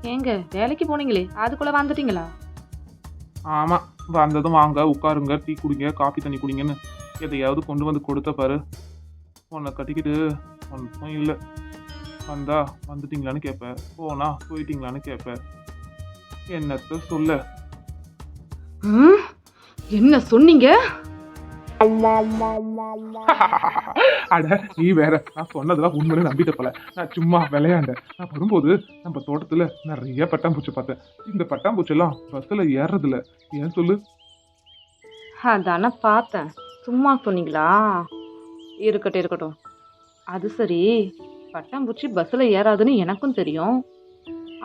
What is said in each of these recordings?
ஏங்க வேலைக்கு போனீங்களே அதுக்குள்ள வந்துட்டீங்களா? ஆமா, வந்ததும் வாங்க உட்காருங்க, டீ குடிங்க, காபி தண்ணி குடிங்கன்னு எதையாவது கொண்டு வந்து கொடுத்த பாரு. உன்னை கட்டிக்கிட்டு ஒன்றும் இல்லை. வந்தா வந்துட்டீங்களான்னு கேட்ப, போனா போயிட்டீங்களான்னு கேட்ப. என்னத்த சொல்ல. ம், என்ன சொன்னீங்க? அட நீ வேற, நான் சொன்னதெல்லாம் உண்மைன்னு நம்பிட்ட போல. நான் சும்மா விளையாண்டேன். நான் வரும்போது நம்ம தோட்டத்துல நிறைய பட்டாம்பூச்சி பார்த்தேன். இந்த பட்டாம்பூச்சி எல்லாம் பஸ்ல ஏறுறதில்ல. ஏன் சொல்லு? அதானே பார்த்தேன். சும்மா சொன்னீங்களா? இருக்கட்டும் இருக்கட்டும். அது சரி, பட்டாம்பூச்சி பஸ்ஸில் ஏறாதுன்னு எனக்கும் தெரியும்.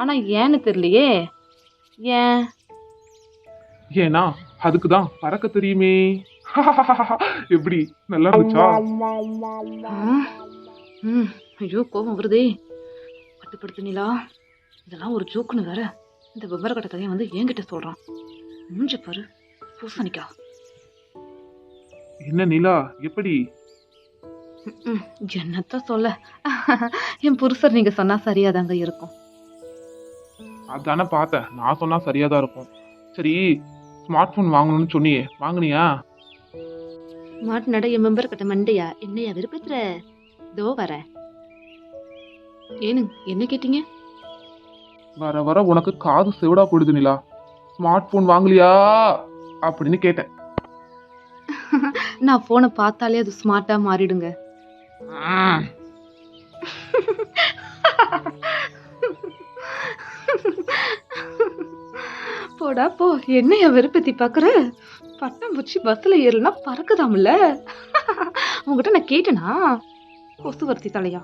ஆனா ஏன்னு தெரியலையே. ஏன்? ஏன்னா அதுக்குதான் பறக்க தெரியுமே. எப்படி, நல்லா இருந்துச்சா? ஆ, ம், ஐயோ கோபம் வருதே. கட்டுப்படுத்து நிலா. இதெல்லாம் ஒரு ஜோக்குன்னு வேற இந்த விவரக்கட்ட கதையை வந்து என்கிட்ட சொல்றான். மூஞ்ச பாரு, பூசணிக்கா. என்ன நிலா, எப்படி? ம், என்னத்த சொல்ல. என் புருஷர் நீங்க சொன்னா சரியாதாங்க இருக்கும். அதானே பார்த்தேன், நான் சொன்னா சரியாதான் இருக்கும். சரி, ஸ்மார்ட் போன் வாங்கணும்னு சொன்னியே, வாங்குனியா? மாட்டுனட என் மெம்பர் கட்ட மண்டையா என்னையா விருப்பத்துற? தோ வர. ஏனுங்க என்ன கேட்டீங்க? வர வர உனக்கு காது செவிடா போயிடுது நிலா. ஸ்மார்ட் போன் வாங்கலையா அப்படின்னு கேட்டேன். நான் போனை பார்த்தாலே அது ஸ்மார்ட்டா மாறிடுங்க. போடா போ, என்னைய வெறுப்பத்தி பாக்குற? பட்டாம்பூச்சி பஸ்ல ஏறலனா பறக்குதாம்ல. உங்ககிட்ட நான் கேட்டேனா? கொசுவர்த்தி தலையா.